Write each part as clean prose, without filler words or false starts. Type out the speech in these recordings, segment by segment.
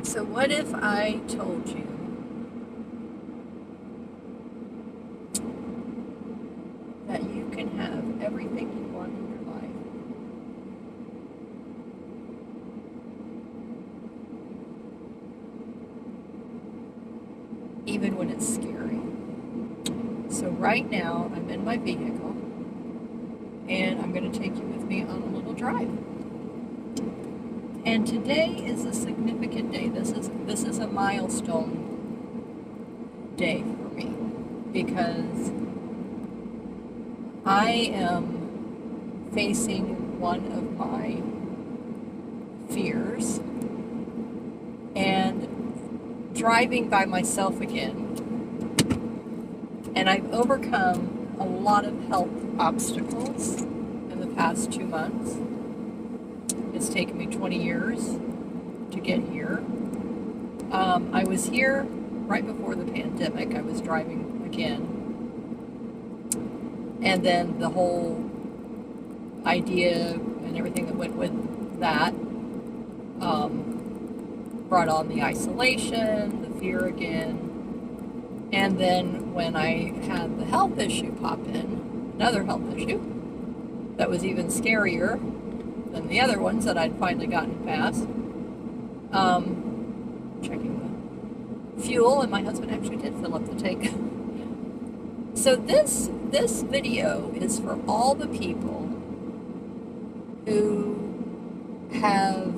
So what if I told you that you can have everything you want in your life, even when it's scary? So right now I'm in my vehicle and I'm going to take you with me on a little drive. And today is a significant day. This is a milestone day for me because I am facing one of my fears and driving by myself again. And I've overcome a lot of health obstacles in the past 2 months. It's taken me 20 years to get here. I was here right before the pandemic. I was driving again. And then the whole idea and everything that went with that brought on the isolation, the fear again. And then when I had the health issue pop in, another health issue that was even scarier than the other ones that I'd finally gotten past. Checking the fuel, and my husband actually did fill up the tank. So this video is for all the people who have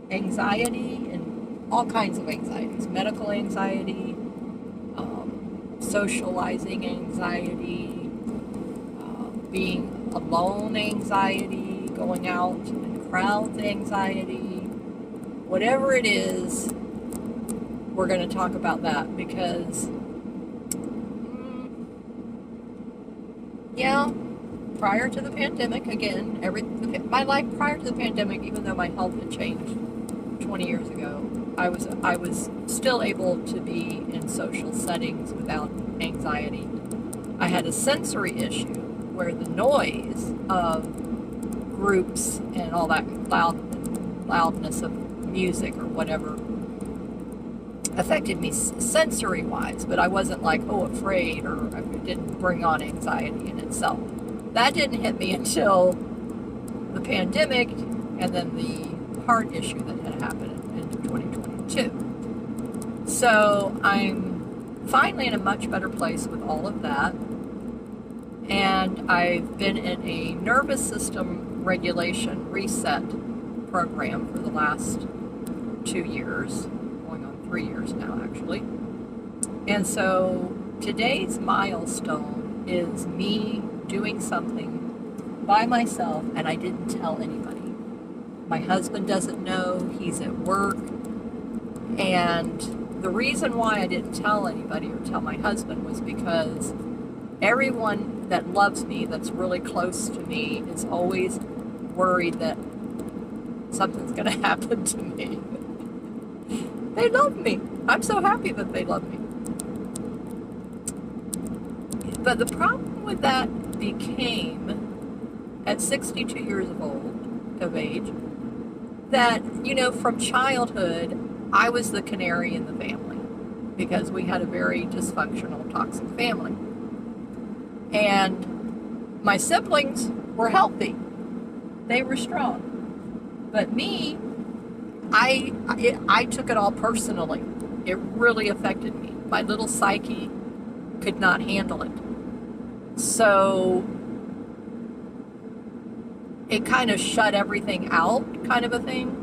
anxiety and all kinds of anxieties, medical anxiety, socializing anxiety, being alone anxiety, going out in crowds anxiety, whatever it is, we're going to talk about that because, yeah, prior to the pandemic, again, my life prior to the pandemic, even though my health had changed 20 years ago, I was still able to be in social settings without anxiety. I had a sensory issue where the noise of groups and all that loudness of music or whatever affected me sensory-wise, but I wasn't like, afraid, or it didn't bring on anxiety in itself. That didn't hit me until the pandemic and then the heart issue that had happened in 2022. So I'm finally in a much better place with all of that. And I've been in a nervous system regulation reset program for the last 2 years, going on 3 years now, actually. And so today's milestone is me doing something by myself, and I didn't tell anybody. My husband doesn't know, he's at work. And the reason why I didn't tell anybody or tell my husband was because everyone that loves me, that's really close to me, is always worried that something's going to happen to me. They love me. I'm so happy that they love me. But the problem with that became, at 62 years of age, that, from childhood, I was the canary in the family because we had a very dysfunctional, toxic family. And my siblings were healthy. They were strong. But me, I took it all personally. It really affected me. My little psyche could not handle it. So it kind of shut everything out, kind of a thing.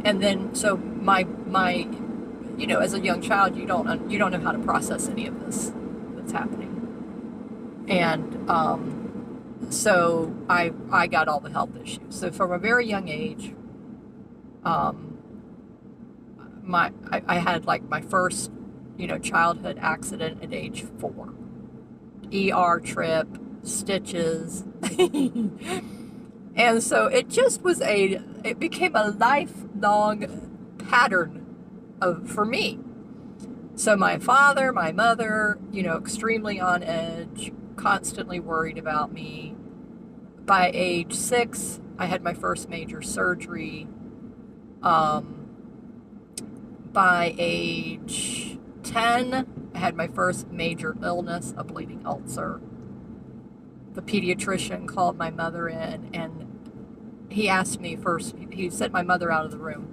And then, so my as a young child, you don't know how to process any of this that's happening. And so I got all the health issues. So from a very young age, I had like my first, childhood accident at age 4. ER trip, stitches. And so it just was it became a lifelong pattern for me. So my father, my mother, extremely on edge, constantly worried about me. By age 6, I had my first major surgery. By age 10, I had my first major illness, a bleeding ulcer. The pediatrician called my mother in, and he asked me first, he sent my mother out of the room.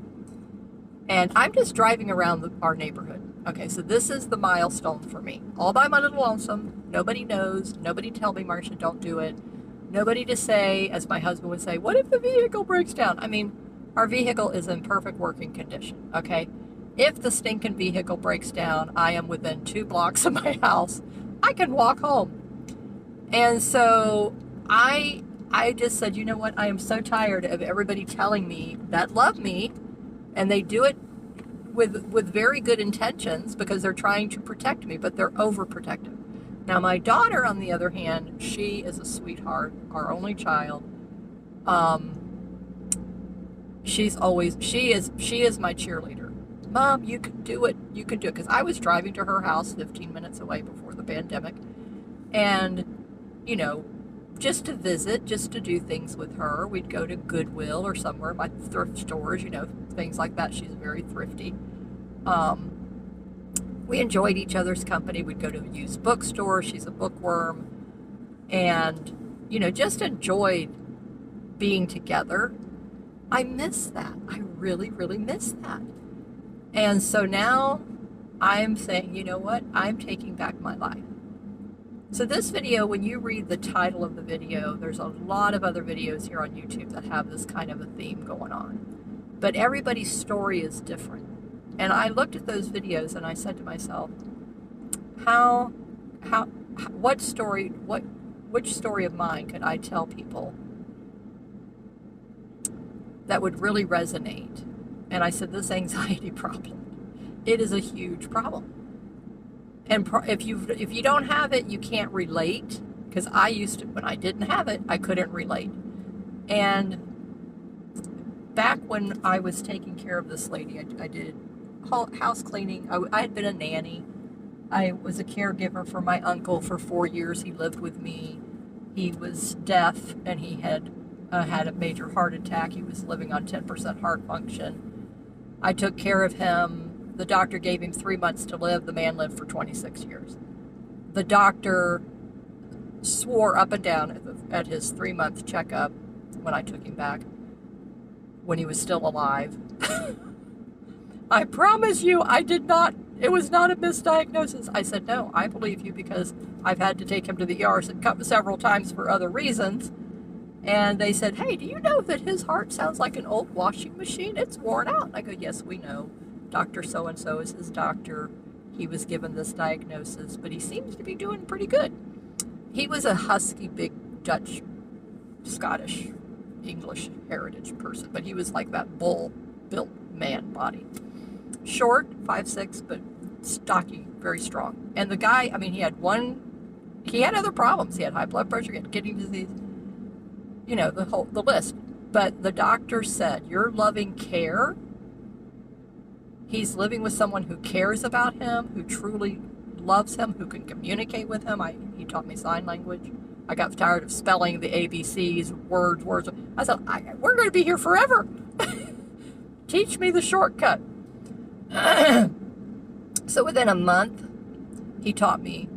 And I'm just driving around our neighborhood. Okay, so this is the milestone for me. All by my little lonesome. Nobody knows. Nobody tell me, Marcia, don't do it. Nobody to say, as my husband would say, what if the vehicle breaks down? I mean, our vehicle is in perfect working condition, okay? If the stinking vehicle breaks down, I am within 2 blocks of my house. I can walk home. And so I just said, you know what? I am so tired of everybody telling me that love me, and they do it with very good intentions because they're trying to protect me, but they're overprotective. Now, my daughter, on the other hand, she is a sweetheart, our only child. She is my cheerleader. Mom, you can do it. You can do it. Because I was driving to her house 15 minutes away before the pandemic. And, you know, just to visit, just to do things with her. We'd go to Goodwill or somewhere, my thrift stores, you know, things like that. She's very thrifty. We enjoyed each other's company. We'd go to a used bookstore. She's a bookworm. And, you know, just enjoyed being together. I miss that. I really, really miss that. And so now I'm saying, you know what? I'm taking back my life. So this video, when you read the title of the video, there's a lot of other videos here on YouTube that have this kind of a theme going on. But everybody's story is different. And I looked at those videos and I said to myself, which story of mine could I tell people that would really resonate? And I said, this anxiety problem, it is a huge problem. And if you don't have it, you can't relate. Because I used to, when I didn't have it, I couldn't relate. And back when I was taking care of this lady, I did house cleaning. I had been a nanny. I was a caregiver for my uncle for 4 years. He lived with me. He was deaf, and he had had a major heart attack. He was living on 10% heart function. I took care of him. The doctor gave him 3 months to live. The man lived for 26 years. The doctor swore up and down at his 3-month checkup when I took him back, when he was still alive. I promise you, it was not a misdiagnosis. I said, no, I believe you because I've had to take him to the ER several times for other reasons. And they said, hey, do you know that his heart sounds like an old washing machine? It's worn out. I go, yes, we know. Dr. So-and-so is his doctor. He was given this diagnosis, but he seems to be doing pretty good. He was a husky, big Dutch, Scottish, English heritage person, but he was like that bull-built man body. Short, 5'6", but stocky, very strong. And the guy, I mean, he had other problems. He had high blood pressure, he had kidney disease, you know, the list. But the doctor said, your loving care, he's living with someone who cares about him, who truly loves him, who can communicate with him. He taught me sign language. I got tired of spelling the ABCs, words. I said, we're going to be here forever. Teach me the shortcut. So within a month, he taught me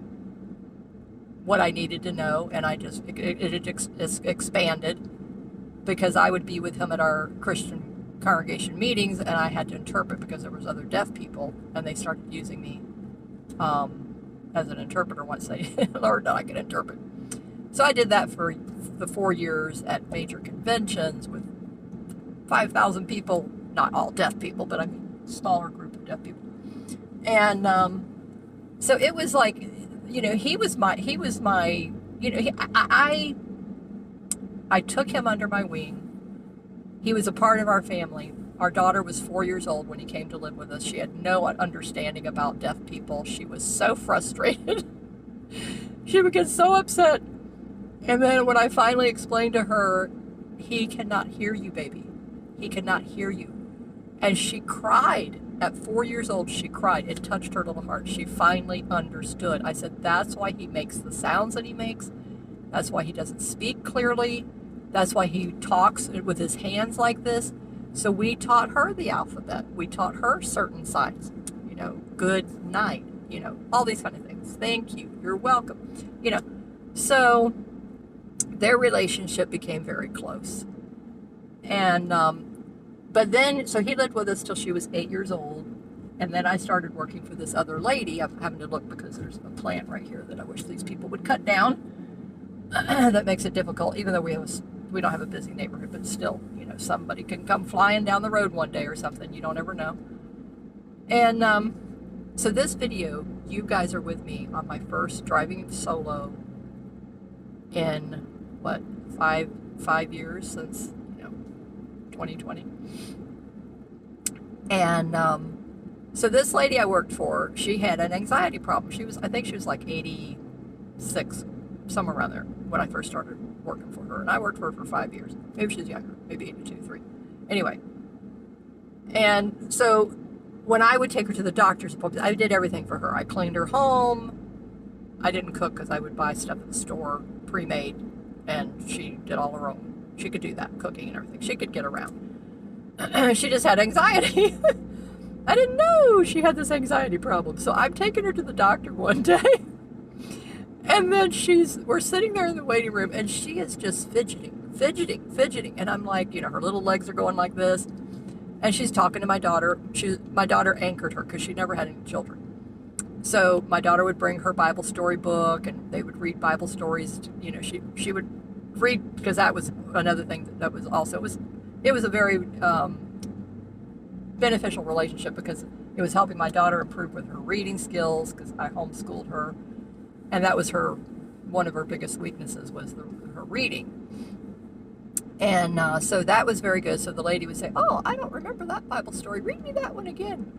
what I needed to know, and it expanded because I would be with him at our Christian congregation meetings, and I had to interpret because there was other deaf people, and they started using me as an interpreter once they learned that I could interpret. So I did that for the 4 years at major conventions with 5,000 people, not all deaf people, but I mean smaller group of deaf people. And so it was like, you know, he was my, you know, I took him under my wing. He was a part of our family. Our daughter was 4 years old when he came to live with us. She had no understanding about deaf people. She was so frustrated. She would get so upset. And then when I finally explained to her, he cannot hear you, baby. He cannot hear you. And she cried. At 4 years old, she cried. It touched her little heart. She finally understood. I said, that's why he makes the sounds that he makes. That's why he doesn't speak clearly. That's why he talks with his hands like this. So we taught her the alphabet. We taught her certain signs, good night, all these kind of things. Thank you. You're welcome. So their relationship became very close. And, but then, so he lived with us till she was 8 years old. And then I started working for this other lady. I'm having to look because there's a plant right here that I wish these people would cut down. That makes it difficult, even though we don't have a busy neighborhood, but still, somebody can come flying down the road one day or something. You don't ever know. And so this video, you guys are with me on my first driving solo in, 5 years since, 2020. And so this lady I worked for, she had an anxiety problem. I think she was like 86, somewhere around there when I first started working for her. And I worked for her for 5 years. Maybe she's younger, maybe 82, 3. Anyway. And so when I would take her to the doctor's appointment, I did everything for her. I cleaned her home. I didn't cook because I would buy stuff at the store pre-made, and she did all her own. She could do that, cooking and everything. She could get around. She just had anxiety. I didn't know she had this anxiety problem. So I'm taking her to the doctor one day. And then we're sitting there in the waiting room, and she is just fidgeting. And I'm like, her little legs are going like this. And she's talking to my daughter. My daughter anchored her because she never had any children. So my daughter would bring her Bible story book, and they would read Bible stories. She would read, because that was another thing that was also, it was a very beneficial relationship, because it was helping my daughter improve with her reading skills, because I homeschooled her. And that was one of her biggest weaknesses, was her reading. And so that was very good. So the lady would say, "Oh, I don't remember that Bible story. Read me that one again."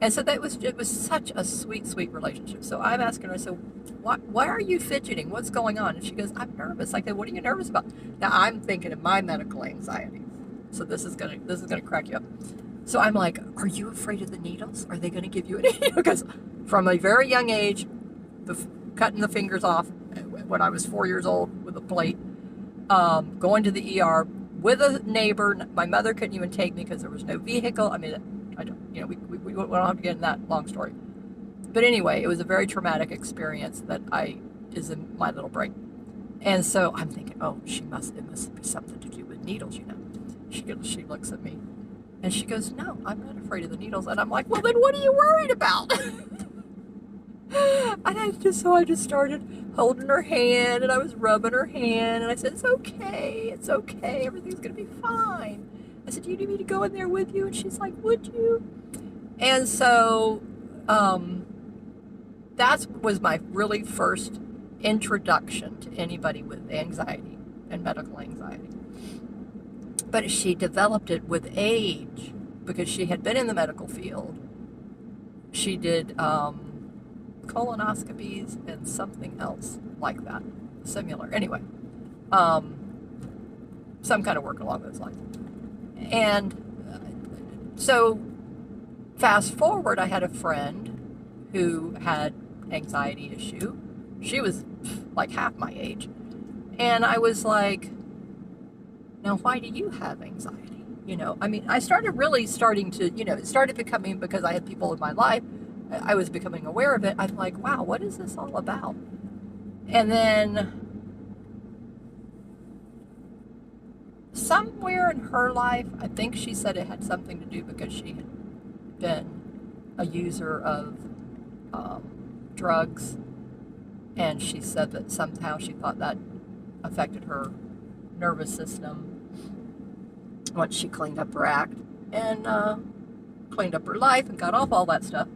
And so it was such a sweet, sweet relationship. So I'm asking her, so why are you fidgeting? What's going on? And she goes, "I'm nervous." I go, "What are you nervous about?" Now I'm thinking of my medical anxiety. So this is gonna crack you up. So I'm like, "Are you afraid of the needles? Are they gonna give you a needle?" Because from a very young age, cutting the fingers off when I was 4 years old with a plate, going to the ER with a neighbor. My mother couldn't even take me because there was no vehicle. I mean, I don't, we don't have to get in that long story. But anyway, it was a very traumatic experience that is in my little brain. And so I'm thinking, oh, it must be something to do with needles, She looks at me and she goes, "No, I'm not afraid of the needles." And I'm like, "Well, then what are you worried about?" And I just started holding her hand, and I was rubbing her hand, and I said, it's okay, everything's gonna be fine. I said, "Do you need me to go in there with you?" And she's like, "Would you?" And so that was my really first introduction to anybody with anxiety and medical anxiety. But she developed it with age, because she had been in the medical field. She did colonoscopies and something else like that, similar. Anyway, some kind of work along those lines. And so fast forward, I had a friend who had anxiety issue. She was like half my age. And I was like, "Now, why do you have anxiety?" I started to, it started becoming, because I had people in my life, I was becoming aware of it. I'm like, wow, what is this all about? And then somewhere in her life, I think she said it had something to do because she had been a user of drugs. And she said that somehow she thought that affected her nervous system once she cleaned up her act and cleaned up her life and got off all that stuff.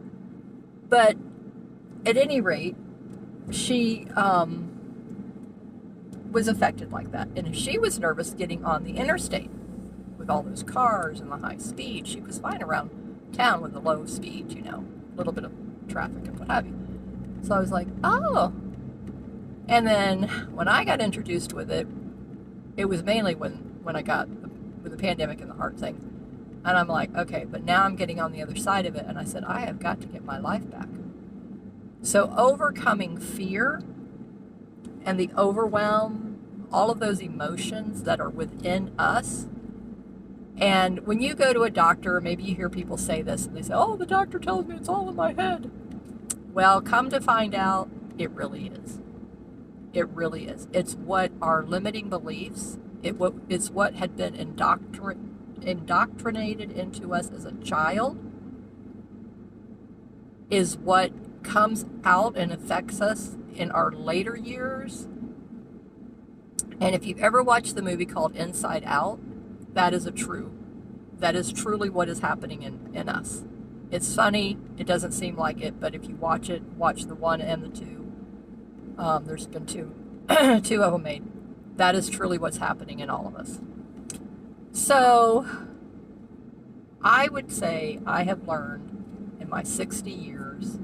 But at any rate, she was affected like that. And if she was nervous getting on the interstate with all those cars and the high speed, she was fine around town with the low speed, a little bit of traffic and what have you. So I was like, oh. And then when I got introduced with it, it was mainly when I got with the pandemic and the heart thing. And I'm like, okay, but now I'm getting on the other side of it. And I said, I have got to get my life back. So overcoming fear and the overwhelm, all of those emotions that are within us, And when you go to a doctor, maybe you hear people say this and they say, oh, the doctor tells me it's all in my head. Well, come to find out, it really is. It really is. It's what our limiting beliefs, it's what had been indoctrinated into us as a child, is what comes out and affects us in our later years. And if you've ever watched the movie called Inside Out, that is truly what is happening in us. It's funny, it doesn't seem like it, but if you watch it, watch the 1 and the 2. There's been two of them made. That is truly what's happening in all of us. So I would say I have learned in my 60 years,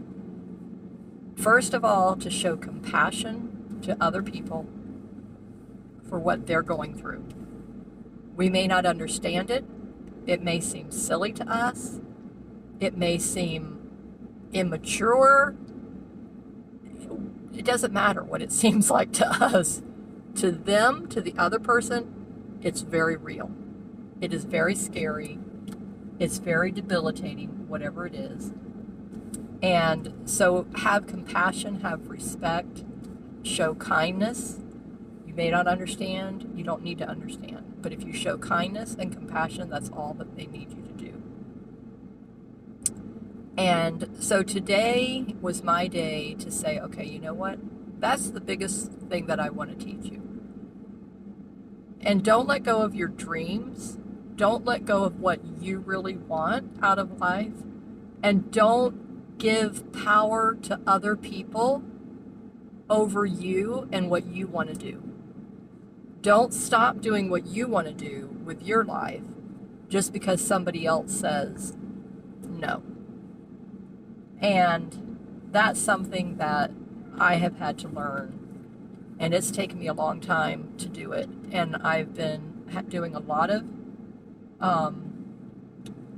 first of all, to show compassion to other people for what they're going through. We may not understand it. It may seem silly to us. It may seem immature. It doesn't matter what it seems like to us. To them, to the other person, it's very real. It is very scary. It's very debilitating, whatever it is. And so have compassion, have respect, show kindness. You may not understand. You don't need to understand. But if you show kindness and compassion, that's all that they need you to do. And so today was my day to say, okay, you know what? That's the biggest thing that I want to teach you. And don't let go of your dreams. Don't let go of what you really want out of life. And don't give power to other people over you and what you want to do. Don't stop doing what you want to do with your life just because somebody else says no. And that's something that I have had to learn. And it's taken me a long time to do it. And I've been doing a lot of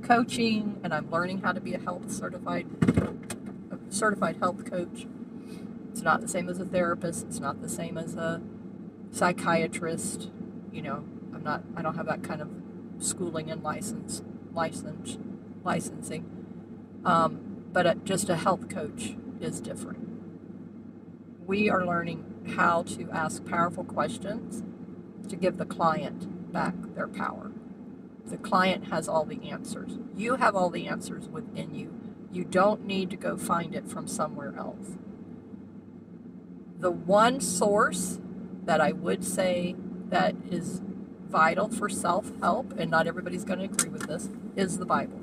coaching, and I'm learning how to be a certified health coach. It's not the same as a therapist. It's not the same as a psychiatrist. You know, I don't have that kind of schooling and licensing. But just a health coach is different. We are learning how to ask powerful questions to give the client back their power. The client has all the answers. You have all the answers within you. You don't need to go find it from somewhere else. The one source that I would say that is vital for self-help, and not everybody's going to agree with this, is the Bible,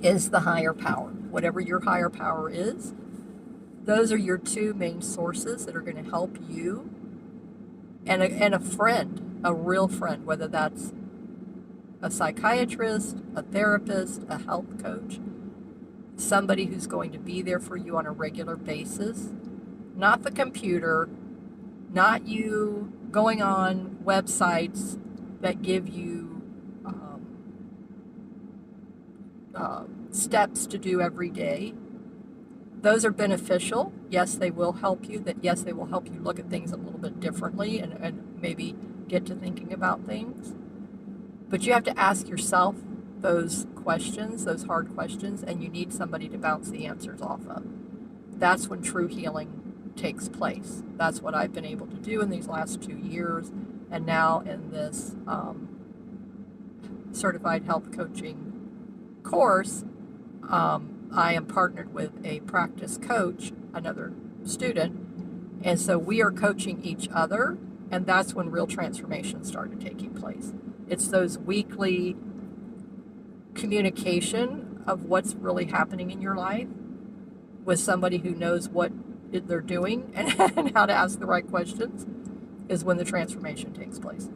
is the higher power. Whatever your higher power is, those are your two main sources that are going to help you and a friend, a real friend, whether that's a psychiatrist, a therapist, a health coach, somebody who's going to be there for you on a regular basis, not the computer, not you going on websites that give you steps to do every day. Those are beneficial. Yes, they will help you. Yes, they will help you look at things a little bit differently and maybe get to thinking about things. But you have to ask yourself those questions, those hard questions, and you need somebody to bounce the answers off of. That's when true healing takes place. That's what I've been able to do in these last 2 years, and now in this certified health coaching course, I am partnered with a practice coach, another student, and so we are coaching each other, and that's when real transformation started taking place. It's those weekly communication of what's really happening in your life with somebody who knows what they're doing and how to ask the right questions is when the transformation takes place.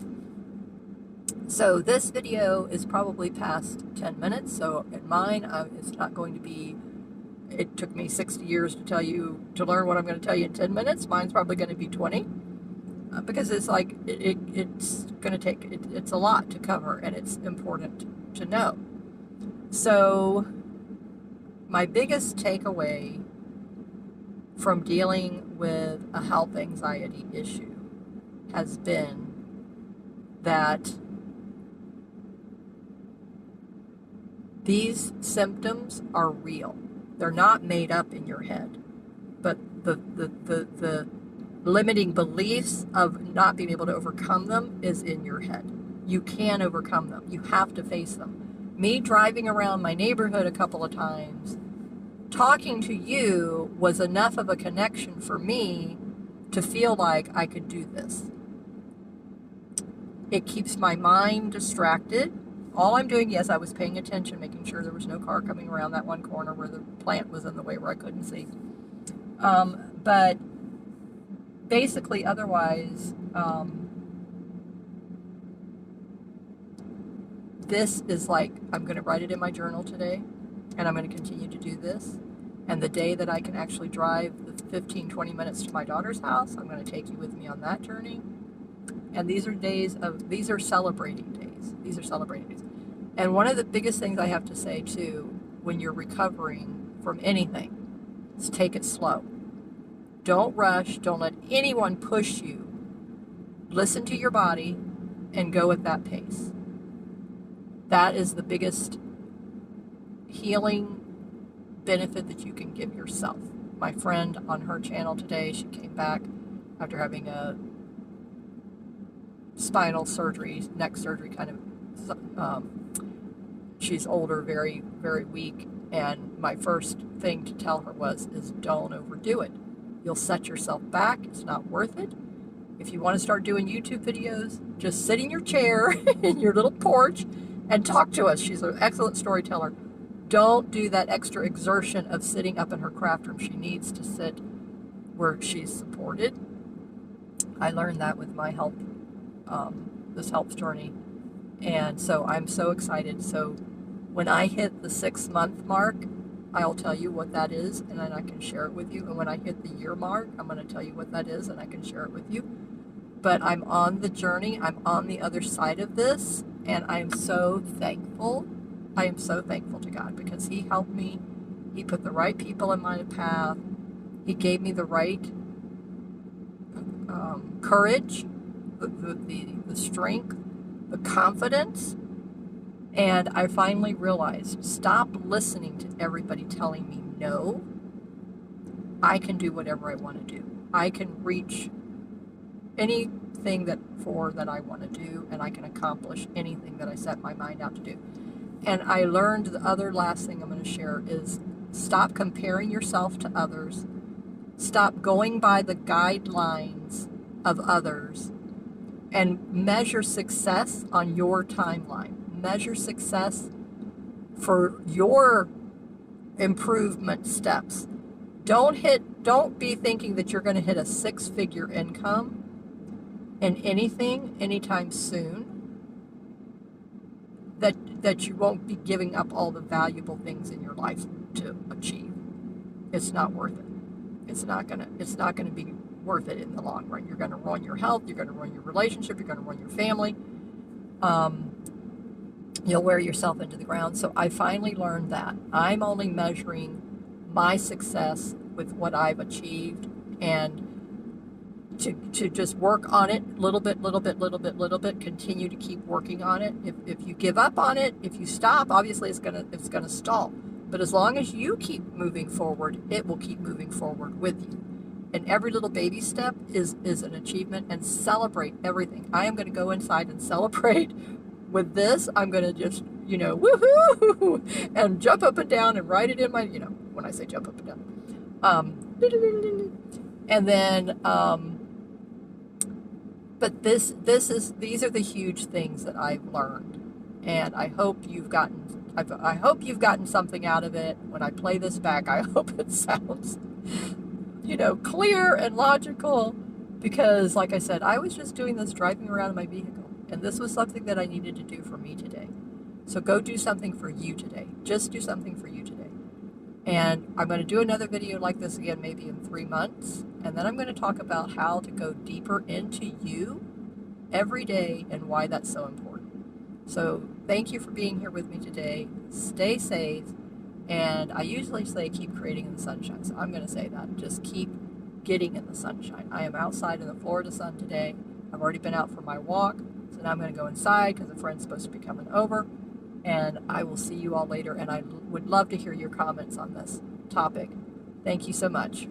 So this video is probably past 10 minutes. So in mine, it's not going to be, it took me 60 years to learn what I'm going to tell you in 10 minutes. Mine's probably going to be 20 because it's like, it's going to take, it's a lot to cover and it's important to know. So my biggest takeaway from dealing with a health anxiety issue has been that These symptoms are real. They're not made up in your head. But the limiting beliefs of not being able to overcome them is in your head. You can overcome them. You have to face them. Me driving around my neighborhood a couple of times, talking to you was enough of a connection for me to feel like I could do this. It keeps my mind distracted. All I'm doing, yes, I was paying attention, making sure there was no car coming around that one corner where the plant was in the way where I couldn't see. But basically, otherwise, this is like, I'm going to write it in my journal today, and I'm going to continue to do this. And the day that I can actually drive the 15, 20 minutes to my daughter's house, I'm going to take you with me on that journey. And these are celebrating days. These are celebrating days. And one of the biggest things I have to say, too, when you're recovering from anything, is take it slow. Don't rush. Don't let anyone push you. Listen to your body and go at that pace. That is the biggest healing benefit that you can give yourself. My friend on her channel today, she came back after having a spinal surgery, neck surgery, kind of, she's older, very, very weak. And my first thing to tell her is don't overdo it. You'll set yourself back. It's not worth it. If you want to start doing YouTube videos, just sit in your chair in your little porch and talk to us. She's an excellent storyteller. Don't do that extra exertion of sitting up in her craft room. She needs to sit where she's supported. I learned that with my health, this health journey. And so I'm so excited. So when I hit the 6-month mark, I'll tell you what that is, and then I can share it with you. And when I hit the year mark, I'm going to tell you what that is, and I can share it with you. But I'm on the journey. I'm on the other side of this, and I'm so thankful. I am so thankful to God because He helped me. He put the right people in my path. He gave me the right courage, the strength, the confidence. And I finally realized, stop listening to everybody telling me no. I can do whatever I want to do. I can reach anything that I want to do, and I can accomplish anything that I set my mind out to do. And I learned the other last thing I'm going to share is stop comparing yourself to others. Stop going by the guidelines of others and measure success on your timeline. Measure success for your improvement steps. Don't be thinking that you're going to hit a 6-figure income in anything anytime soon. That you won't be giving up all the valuable things in your life to achieve. It's not worth it. It's not gonna be worth it in the long run. You're gonna ruin your health, you're gonna ruin your relationship, you're gonna ruin your family. You'll wear yourself into the ground. So I finally learned that I'm only measuring my success with what I've achieved, and to just work on it little bit, continue to keep working on it. If you give up on it, if you stop, obviously it's gonna stall. But as long as you keep moving forward, it will keep moving forward with you. And every little baby step is an achievement, and celebrate everything. I am going to go inside and celebrate with this. I'm going to just, woohoo, and jump up and down and write it in my, when I say jump up and down. And then, but these are the huge things that I've learned, and I hope you've gotten something out of it. When I play this back, I hope it sounds, clear and logical, because like I said, I was just doing this driving around in my vehicle, and this was something that I needed to do for me today. So go do something for you today. Just do something for you today. And I'm going to do another video like this again, maybe in 3 months. And then I'm going to talk about how to go deeper into you every day and why that's so important. So thank you for being here with me today. Stay safe. And I usually say keep creating in the sunshine. So I'm going to say that. Just keep getting in the sunshine. I am outside in the Florida sun today. I've already been out for my walk. So now I'm going to go inside because a friend's supposed to be coming over. And I will see you all later, and I would love to hear your comments on this topic. Thank you so much.